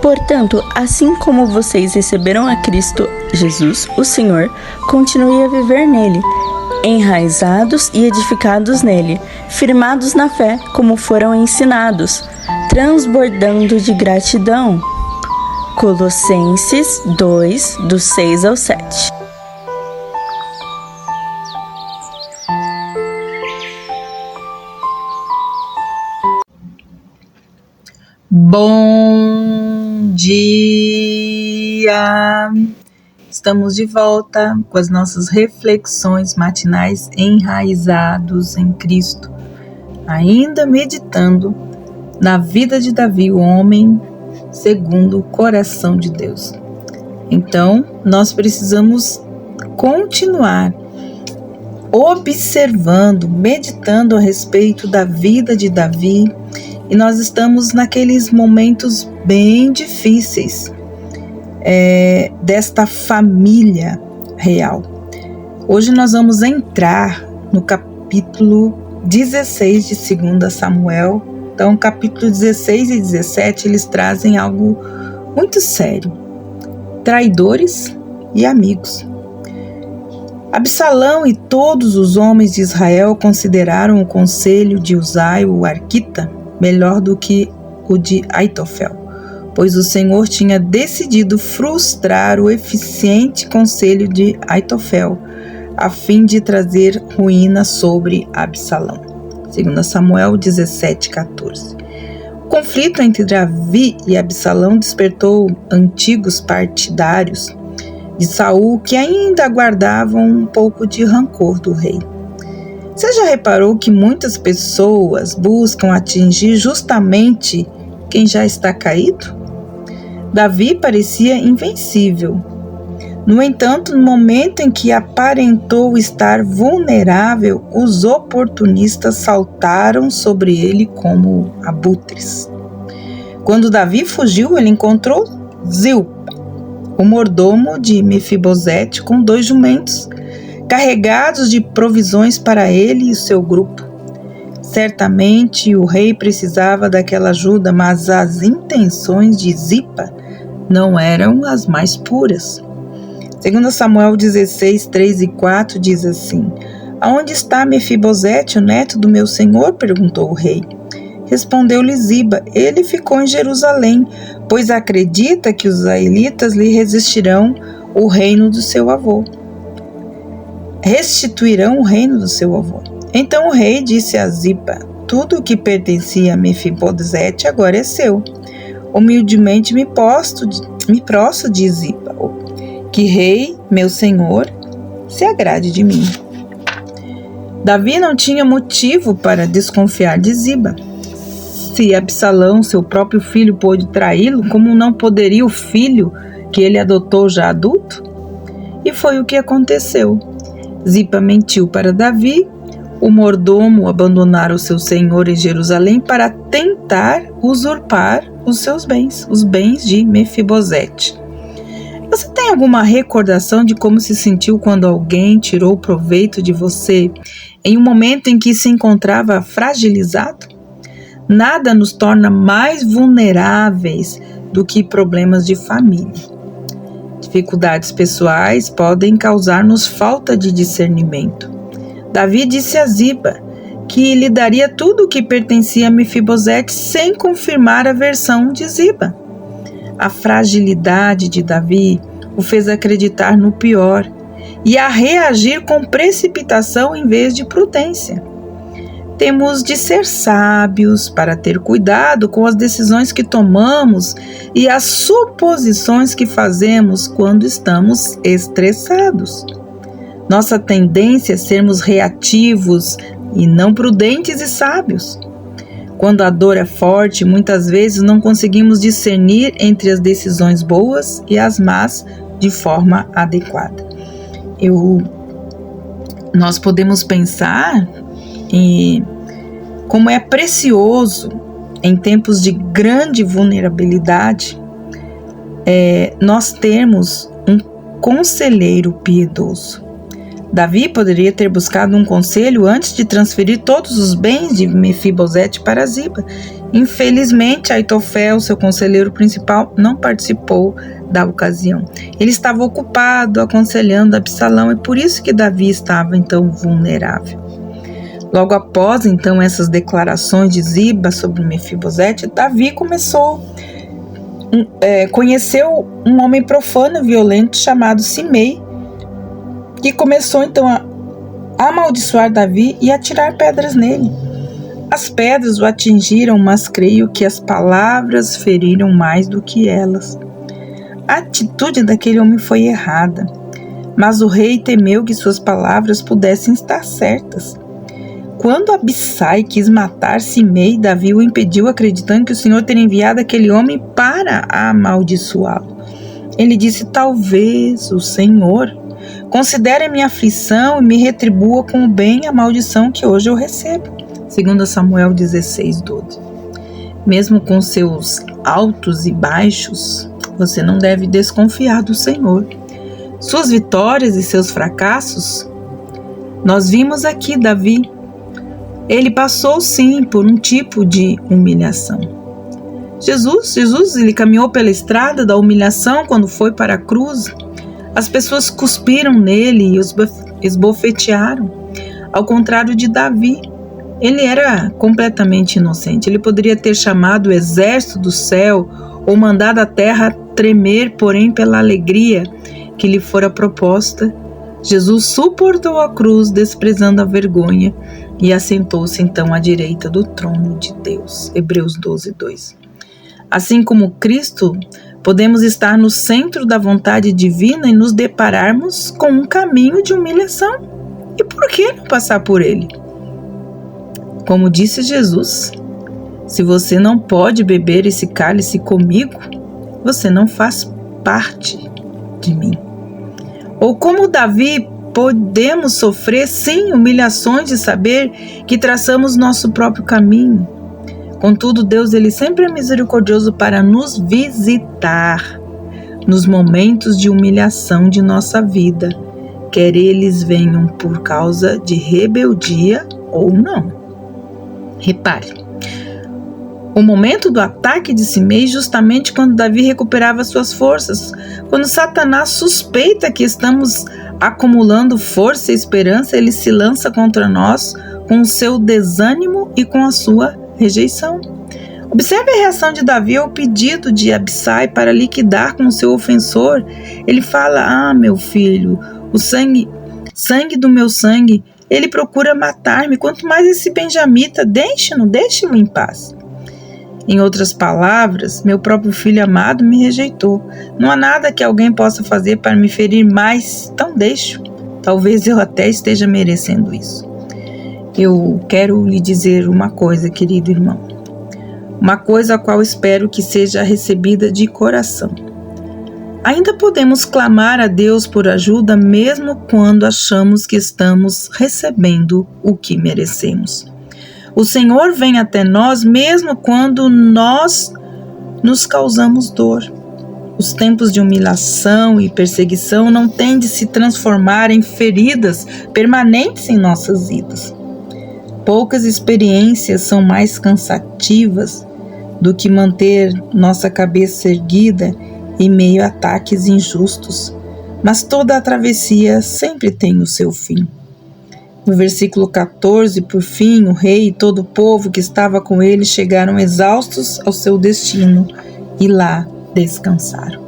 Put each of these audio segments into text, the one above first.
Portanto, assim como vocês receberam a Cristo Jesus, o Senhor, continue a viver nele, enraizados e edificados nele, firmados na fé, como foram ensinados, transbordando de gratidão. Colossenses 2, do 6 ao 7. Bom dia! Estamos de volta com as nossas reflexões matinais enraizados em Cristo, ainda meditando na vida de Davi, o homem segundo o coração de Deus. Então, nós precisamos continuar observando, meditando a respeito da vida de Davi. E nós estamos naqueles momentos bem difíceis desta família real. Hoje nós vamos entrar no capítulo 16 de 2 Samuel. Então, capítulo 16 e 17, eles trazem algo muito sério. Traidores e amigos. Absalão e todos os homens de Israel consideraram o conselho de Uzai, o arquita, melhor do que o de Aitofel, pois o Senhor tinha decidido frustrar o eficiente conselho de Aitofel, a fim de trazer ruína sobre Absalão. 2 Samuel 17:14. O conflito entre Davi e Absalão despertou antigos partidários de Saul que ainda guardavam um pouco de rancor do rei. Você já reparou que muitas pessoas buscam atingir justamente quem já está caído? Davi parecia invencível. No entanto, no momento em que aparentou estar vulnerável, os oportunistas saltaram sobre ele como abutres. Quando Davi fugiu, ele encontrou Zilpa, o mordomo de Mefibosete, com 2 jumentos, carregados de provisões para ele e seu grupo. Certamente o rei precisava daquela ajuda, mas as intenções de Zipa não eram as mais puras. 2 Samuel 16, 3 e 4 diz assim: Aonde está Mefibosete, o neto do meu senhor? Perguntou o rei. Respondeu-lhe Ziba: Ele ficou em Jerusalém, pois acredita que os israelitas lhe resistirão o reino do seu avô. Restituirão o reino do seu avô. Então o rei disse a Ziba: Tudo o que pertencia a Mefibosete agora é seu. Humildemente me prostro, diz Ziba, que rei, meu senhor, se agrade de mim. Davi não tinha motivo para desconfiar de Ziba. Se Absalão, seu próprio filho, pôde traí-lo, como não poderia o filho que ele adotou já adulto? E foi o que aconteceu. Zipa mentiu para Davi, o mordomo abandonara o seu senhor em Jerusalém para tentar usurpar os seus bens, os bens de Mefibosete. Você tem alguma recordação de como se sentiu quando alguém tirou proveito de você em um momento em que se encontrava fragilizado? Nada nos torna mais vulneráveis do que problemas de família. Dificuldades pessoais podem causar-nos falta de discernimento. Davi disse a Ziba que lhe daria tudo o que pertencia a Mefibosete sem confirmar a versão de Ziba. A fragilidade de Davi o fez acreditar no pior e a reagir com precipitação em vez de prudência. Temos de ser sábios para ter cuidado com as decisões que tomamos e as suposições que fazemos quando estamos estressados. Nossa tendência é sermos reativos e não prudentes e sábios. Quando a dor é forte, muitas vezes não conseguimos discernir entre as decisões boas e as más de forma adequada. Nós podemos pensar em como é precioso em tempos de grande vulnerabilidade nós termos um conselheiro piedoso. Davi poderia ter buscado um conselho antes de transferir todos os bens de Mefibosete para Ziba, Infelizmente, Aitofel, seu conselheiro principal, não participou da ocasião. Ele estava ocupado aconselhando Absalão e por isso que Davi estava então vulnerável. Logo após então essas declarações de Ziba sobre Mefibosete, Davi conheceu um homem profano e violento chamado Simei, que começou então a amaldiçoar Davi e a tirar pedras nele. As pedras o atingiram, mas creio que as palavras feriram mais do que elas. A atitude daquele homem foi errada, mas o rei temeu que suas palavras pudessem estar certas. Quando Abissai quis matar Simei, Davi o impediu, acreditando que o Senhor teria enviado aquele homem para amaldiçoá-lo. Ele disse: talvez o Senhor considere a minha aflição e me retribua com o bem a maldição que hoje eu recebo. 2 Samuel 16:12. Mesmo com seus altos e baixos, você não deve desconfiar do Senhor. Suas vitórias e seus fracassos, nós vimos aqui Davi. Ele passou sim por um tipo de humilhação. Jesus, ele caminhou pela estrada da humilhação quando foi para a cruz. As pessoas cuspiram nele e os esbofetearam. Ao contrário de Davi, ele era completamente inocente. Ele poderia ter chamado o exército do céu ou mandado a terra tremer, porém pela alegria que lhe fora proposta, Jesus suportou a cruz, desprezando a vergonha, e assentou-se então à direita do trono de Deus. Hebreus 12:2. Assim como Cristo, podemos estar no centro da vontade divina e nos depararmos com um caminho de humilhação. E por que não passar por ele? Como disse Jesus, se você não pode beber esse cálice comigo, você não faz parte de mim. Ou como Davi, podemos sofrer sim humilhações de saber que traçamos nosso próprio caminho. Contudo, Deus ele sempre é misericordioso para nos visitar nos momentos de humilhação de nossa vida, quer eles venham por causa de rebeldia ou não. Repare, o momento do ataque de Simei, justamente quando Davi recuperava suas forças, quando Satanás suspeita que estamos acumulando força e esperança, ele se lança contra nós com o seu desânimo e com a sua rejeição. Observe a reação de Davi ao pedido de Abissai para liquidar com o seu ofensor. Ele fala: meu filho, o sangue do meu sangue, ele procura matar-me, quanto mais esse benjamita, deixe-me em paz. Em outras palavras, meu próprio filho amado me rejeitou. Não há nada que alguém possa fazer para me ferir mais, então deixo. Talvez eu até esteja merecendo isso. Eu quero lhe dizer uma coisa, querido irmão. Uma coisa a qual espero que seja recebida de coração. Ainda podemos clamar a Deus por ajuda mesmo quando achamos que estamos recebendo o que merecemos. O Senhor vem até nós mesmo quando nós nos causamos dor. Os tempos de humilhação e perseguição não têm de se transformar em feridas permanentes em nossas vidas. Poucas experiências são mais cansativas do que manter nossa cabeça erguida em meio a ataques injustos, mas toda a travessia sempre tem o seu fim. No versículo 14, por fim, o rei e todo o povo que estava com ele chegaram exaustos ao seu destino e lá descansaram.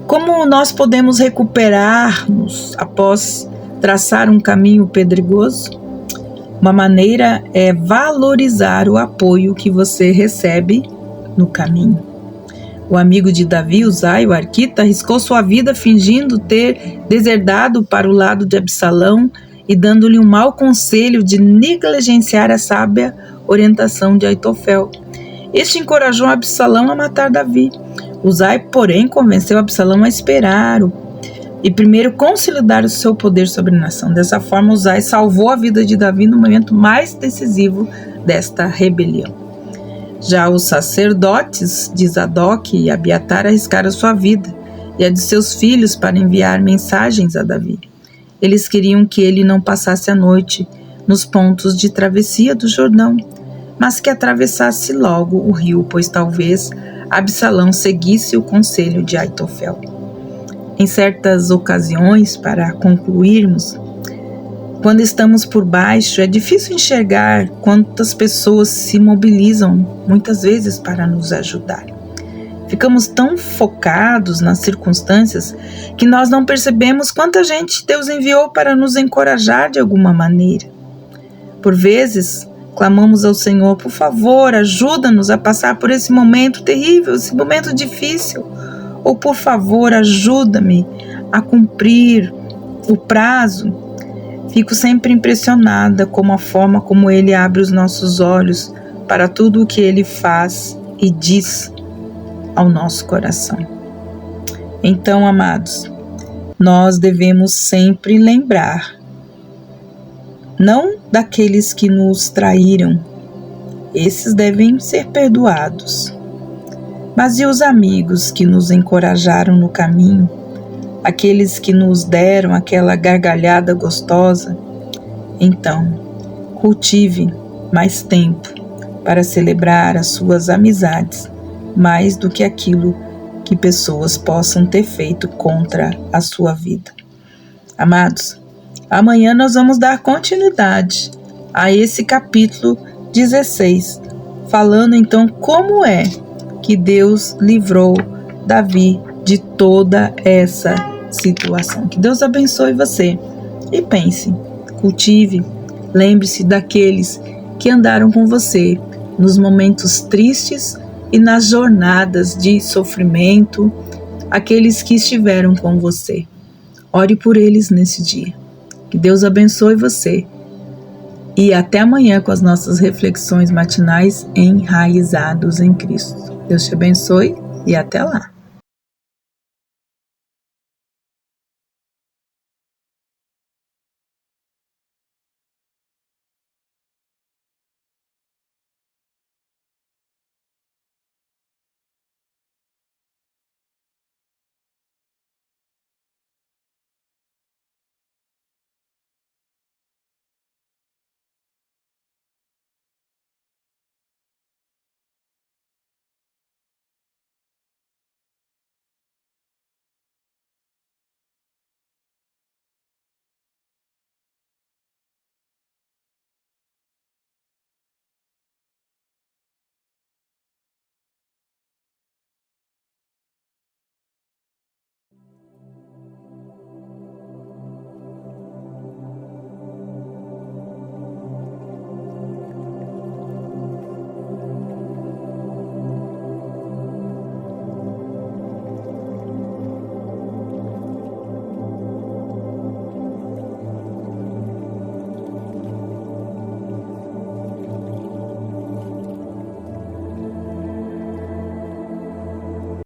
Como nós podemos recuperar-nos após traçar um caminho pedregoso? Uma maneira é valorizar o apoio que você recebe no caminho. O amigo de Davi, Uzai, o arquita, arriscou sua vida fingindo ter deserdado para o lado de Absalão e dando-lhe um mau conselho de negligenciar a sábia orientação de Aitofel. Este encorajou Absalão a matar Davi. Uzai, porém, convenceu Absalão a esperar e primeiro consolidar o seu poder sobre a nação. Dessa forma, Uzai salvou a vida de Davi no momento mais decisivo desta rebelião. Já os sacerdotes de Zadok e Abiatar arriscaram sua vida e a de seus filhos para enviar mensagens a Davi. Eles queriam que ele não passasse a noite nos pontos de travessia do Jordão. mas que atravessasse logo o rio, pois talvez Absalão seguisse o conselho de Aitofel. Em certas ocasiões, para concluirmos, quando estamos por baixo, é difícil enxergar quantas pessoas se mobilizam, muitas vezes, para nos ajudar. Ficamos tão focados nas circunstâncias que nós não percebemos quanta gente Deus enviou para nos encorajar de alguma maneira. Por vezes, clamamos ao Senhor: por favor, ajuda-nos a passar por esse momento terrível, esse momento difícil. Ou por favor, ajuda-me a cumprir o prazo. Fico sempre impressionada com a forma como Ele abre os nossos olhos para tudo o que Ele faz e diz ao nosso coração. Então, amados, nós devemos sempre lembrar, não daqueles que nos traíram, esses devem ser perdoados, mas e os amigos que nos encorajaram no caminho, aqueles que nos deram aquela gargalhada gostosa? Então, cultive mais tempo para celebrar as suas amizades, mais do que aquilo que pessoas possam ter feito contra a sua vida. Amados, amanhã nós vamos dar continuidade a esse capítulo 16, falando então como é que Deus livrou Davi de toda essa situação. Que Deus abençoe você e pense, cultive, lembre-se daqueles que andaram com você nos momentos tristes e nas jornadas de sofrimento, aqueles que estiveram com você. Ore por eles nesse dia. Que Deus abençoe você. E até amanhã com as nossas reflexões matinais enraizados em Cristo. Deus te abençoe e até lá.